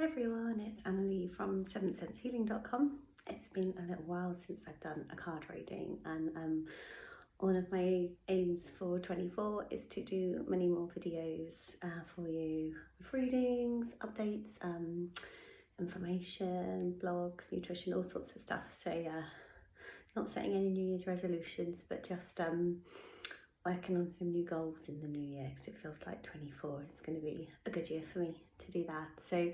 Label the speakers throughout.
Speaker 1: Hi everyone, it's Annalie from SeventhSenseHealing.com. It's been a little while since I've done a card reading, and one of my aims for 24 is to do many more videos for you with readings, updates, information, blogs, nutrition, all sorts of stuff. So yeah, not setting any New Year's resolutions, but just working on some new goals in the new year, because it feels like 24 is going to be a good year for me to do that. So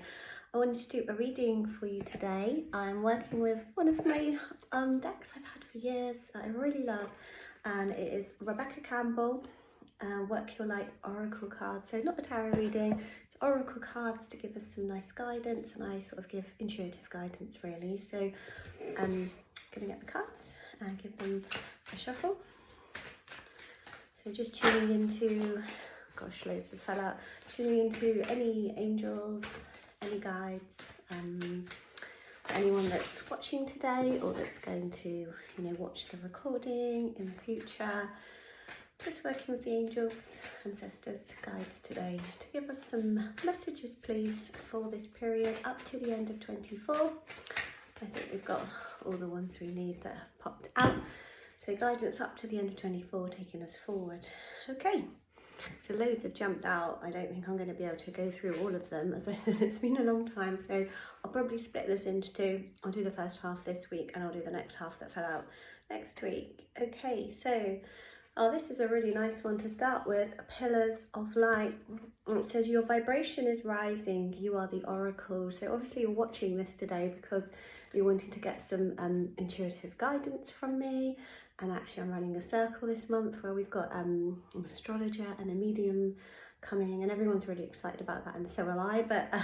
Speaker 1: I wanted to do a reading for you today. I'm working with one of my decks I've had for years that I really love, and it is Rebecca Campbell, Work Your Light Oracle cards. So not a tarot reading, it's oracle cards to give us some nice guidance, and I sort of give intuitive guidance really. So I'm going to get the cards and give them a shuffle. So just tuning into, gosh, loads have fell out, tuning into any angels, any guides, anyone that's watching today or that's going to, watch the recording in the future. Just working with the angels, ancestors, guides today to give us some messages, please, for this period up to the end of 24. I think we've got all the ones we need that have popped out. So guidance up to the end of 24, taking us forward. Okay, so loads have jumped out. I don't think I'm going to be able to go through all of them. As I said, it's been a long time, so I'll probably split this into two. I'll do the first half this week and I'll do the next half that fell out next week. Okay, so this is a really nice one to start with, Pillars of Light. It says your vibration is rising, you are the oracle. So obviously you're watching this today because you're wanting to get some intuitive guidance from me. And actually I'm running a circle this month where we've got an astrologer and a medium coming, and everyone's really excited about that, and so am I. But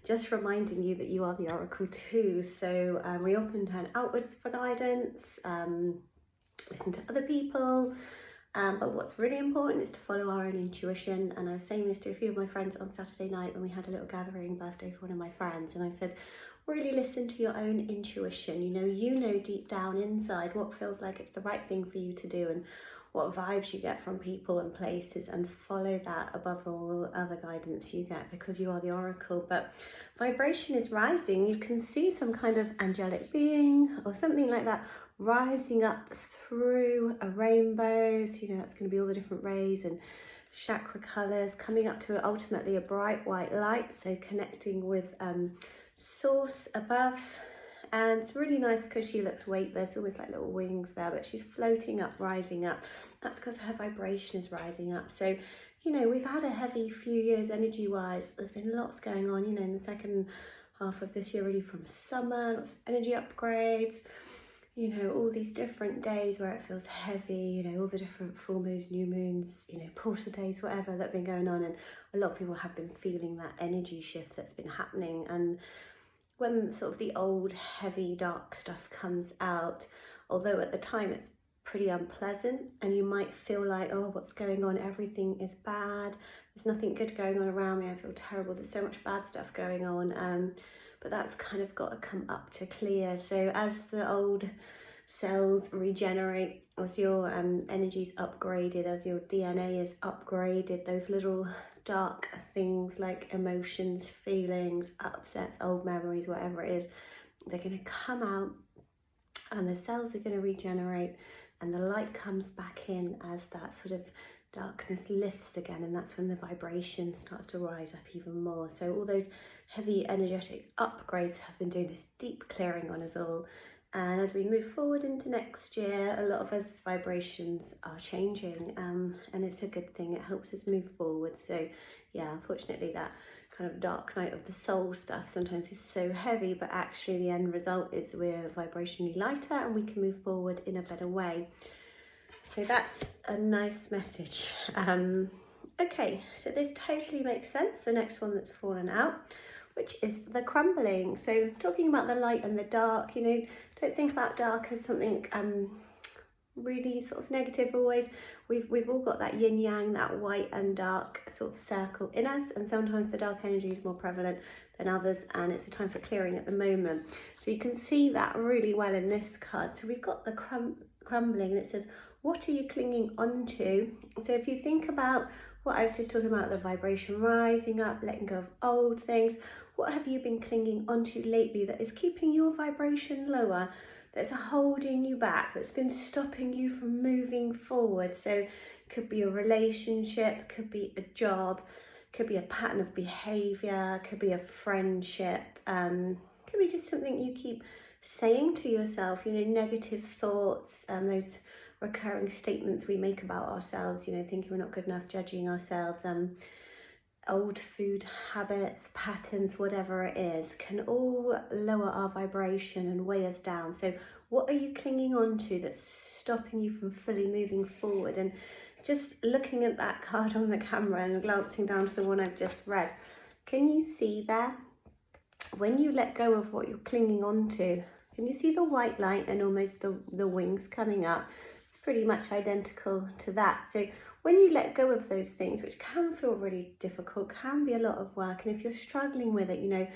Speaker 1: just reminding you that you are the oracle too. So we often turn outwards for guidance, listen to other people, but what's really important is to follow our own intuition. And I was saying this to a few of my friends on Saturday night when we had a little gathering, birthday for one of my friends, and I said, really listen to your own intuition. You know deep down inside what feels like it's the right thing for you to do and what vibes you get from people and places, and follow that above all the other guidance you get, because you are the oracle. But vibration is rising. You can see some kind of angelic being or something like that rising up through a rainbow. So that's going to be all the different rays and chakra colors coming up to ultimately a bright white light, so connecting with source above. And it's really nice because she looks weightless, almost like little wings there, but she's floating up, rising up. That's because her vibration is rising up. So we've had a heavy few years energy wise. There's been lots going on in the second half of this year, really, from summer, lots of energy upgrades, all these different days where it feels heavy, all the different full moons, new moons, portal days, whatever, that have been going on. And a lot of people have been feeling that energy shift that's been happening. And when sort of the old, heavy, dark stuff comes out, although at the time it's pretty unpleasant and you might feel like, oh, what's going on? Everything is bad. There's nothing good going on around me. I feel terrible. There's so much bad stuff going on. But that's kind of got to come up to clear. So as the old cells regenerate, as your energy's upgraded, as your DNA is upgraded, those little dark things like emotions, feelings, upsets, old memories, whatever it is, they're going to come out and the cells are going to regenerate, and the light comes back in as that sort of darkness lifts again, and that's when the vibration starts to rise up even more. So all those heavy energetic upgrades have been doing this deep clearing on us all. And as we move forward into next year, a lot of us vibrations are changing, and it's a good thing. It helps us move forward. So yeah, unfortunately that kind of dark night of the soul stuff sometimes is so heavy, but actually the end result is we're vibrationally lighter and we can move forward in a better way. So that's a nice message. Okay, so this totally makes sense. The next one that's fallen out, which is the crumbling. So talking about the light and the dark, don't think about dark as something really sort of negative always. We've all got that yin yang, that white and dark sort of circle in us, and sometimes the dark energy is more prevalent than others, and it's a time for clearing at the moment. So you can see that really well in this card. So we've got the crumbling, and it says, what are you clinging onto? So if you think about what I was just talking about, the vibration rising up, letting go of old things. What have you been clinging onto lately that is keeping your vibration lower, that's holding you back, that's been stopping you from moving forward? So could be a relationship, could be a job, could be a pattern of behavior, could be a friendship, could be just something you keep saying to yourself, you know, negative thoughts, those recurring statements we make about ourselves, you know, thinking we're not good enough, judging ourselves, old food habits, patterns, whatever it is, can all lower our vibration and weigh us down. So what are you clinging on to that's stopping you from fully moving forward? And just looking at that card on the camera and glancing down to the one I've just read, can you see there, when you let go of what you're clinging on to, can you see the white light and almost the wings coming up? It's pretty much identical to that. So when you let go of those things, which can feel really difficult, can be a lot of work, and if you're struggling with it, you know,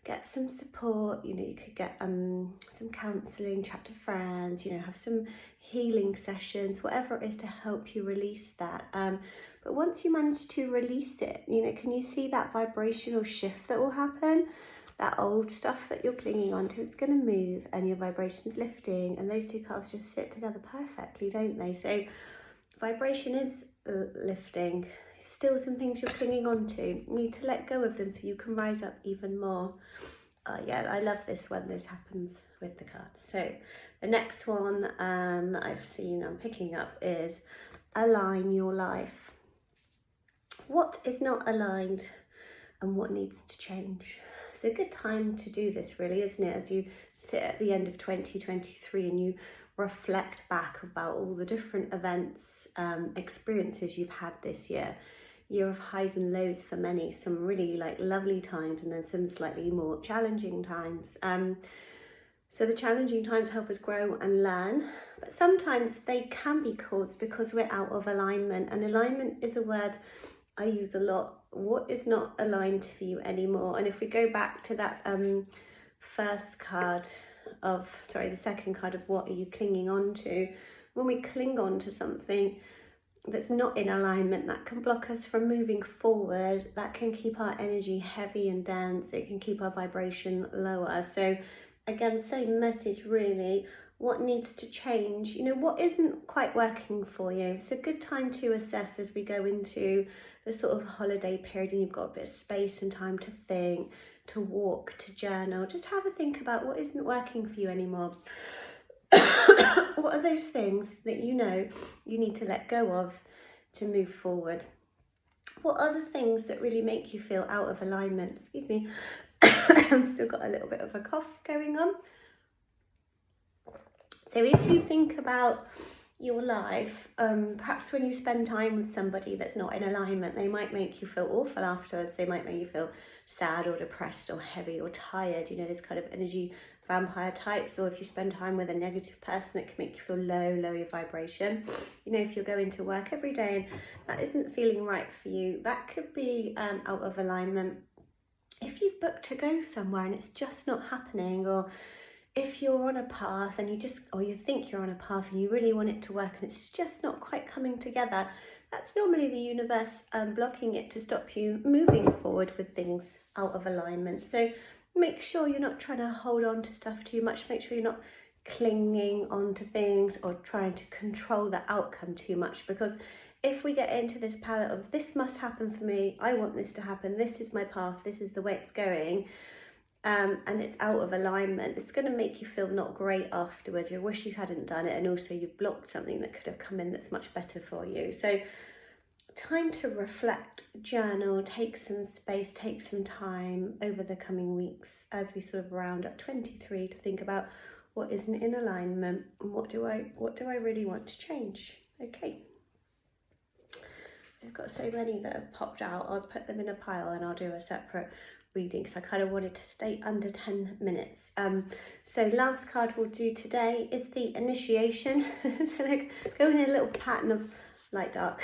Speaker 1: get some support. You know, you could get some counselling, chat to friends, you know, have some healing sessions, whatever it is to help you release that. But once you manage to release it, you know, can you see that vibrational shift that will happen? That old stuff that you're clinging onto, it's going to move and your vibration's lifting, and those two cards just sit together perfectly, don't they? So vibration is lifting. Still some things you're clinging on to. You need to let go of them so you can rise up even more. Yeah, I love this when this happens with the cards. So the next one I'm picking up is align your life. What is not aligned and what needs to change? It's a good time to do this, really, isn't it? As you sit at the end of 2023 and you reflect back about all the different events, experiences you've had this year of highs and lows for many, some really like lovely times and then some slightly more challenging times. So the challenging times help us grow and learn, but sometimes they can be caused because we're out of alignment, and alignment is a word I use a lot. What is not aligned for you anymore? And if we go back to that the second card of what are you clinging on to, when we cling on to something that's not in alignment, that can block us from moving forward, that can keep our energy heavy and dense, it can keep our vibration lower. So again, same message really. What needs to change? You know, what isn't quite working for you? It's a good time to assess as we go into the sort of holiday period and you've got a bit of space and time to think, to walk, to journal. Just have a think about what isn't working for you anymore. What are those things that you know you need to let go of to move forward? What are the things that really make you feel out of alignment? Excuse me, I've still got a little bit of a cough going on. So if you think about your life, perhaps when you spend time with somebody that's not in alignment, they might make you feel awful afterwards. They might make you feel sad or depressed or heavy or tired, you know, this kind of energy vampire types. Or if you spend time with a negative person, that can make you feel low your vibration. You know, if you're going to work every day and that isn't feeling right for you, that could be out of alignment. If you've booked to go somewhere and it's just not happening, or if you're on a path and you think you're on a path and you really want it to work and it's just not quite coming together, that's normally the universe blocking it to stop you moving forward with things out of alignment. So make sure you're not trying to hold on to stuff too much. Make sure you're not clinging on to things or trying to control the outcome too much, because if we get into this palette of this must happen for me, I want this to happen, this is my path, this is the way it's going, and it's out of alignment, it's going to make you feel not great afterwards. You wish you hadn't done it, and also you've blocked something that could have come in that's much better for you. So time to reflect, journal, take some space, take some time over the coming weeks as we sort of round up 23 to think about what isn't in alignment and what do I really want to change. Okay, I've got so many that have popped out. I'll put them in a pile and I'll do a separate reading because I kind of wanted to stay under 10 minutes. So last card we'll do today is the initiation. So like going in a little pattern of light dark.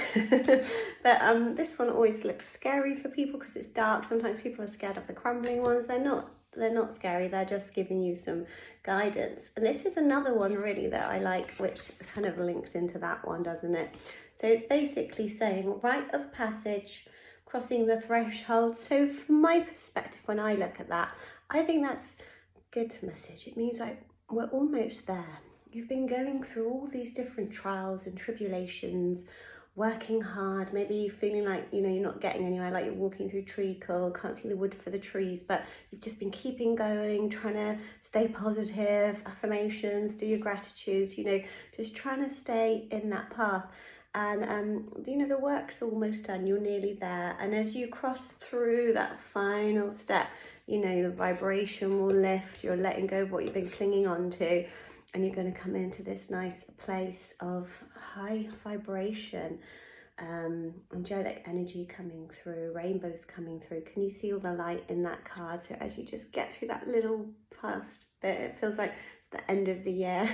Speaker 1: But this one always looks scary for people because it's dark. Sometimes people are scared of the crumbling ones. They're not scary, they're just giving you some guidance. And this is another one really that I like, which kind of links into that one, doesn't it? So it's basically saying rite of passage, crossing the threshold. So from my perspective, when I look at that, I think that's a good message. It means like we're almost there. You've been going through all these different trials and tribulations, working hard, maybe feeling like, you know, you're not getting anywhere, like you're walking through treacle, can't see the wood for the trees, but you've just been keeping going, trying to stay positive, affirmations, do your gratitudes, you know, just trying to stay in that path. And you know, the work's almost done, you're nearly there. And as you cross through that final step, you know, the vibration will lift, you're letting go of what you've been clinging on to, and you're going to come into this nice place of high vibration, angelic energy coming through, rainbows coming through. Can you see all the light in that card? So as you just get through that little past bit, it feels like it's the end of the year.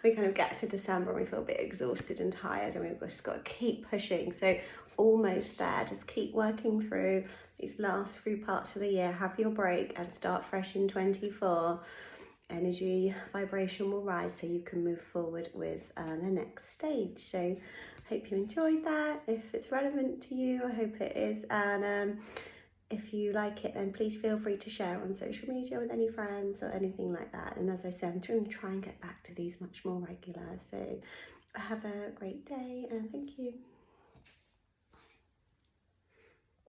Speaker 1: We kind of get to December and we feel a bit exhausted and tired, and we've just got to keep pushing. So almost there, just keep working through these last few parts of the year, have your break and start fresh in 24. Energy vibration will rise so you can move forward with the next stage. So I hope you enjoyed that. If it's relevant to you, I hope it is. And if you like it, then please feel free to share on social media with any friends or anything like that. And as I said, I'm going to try and get back to these much more regular. So have a great day and thank you.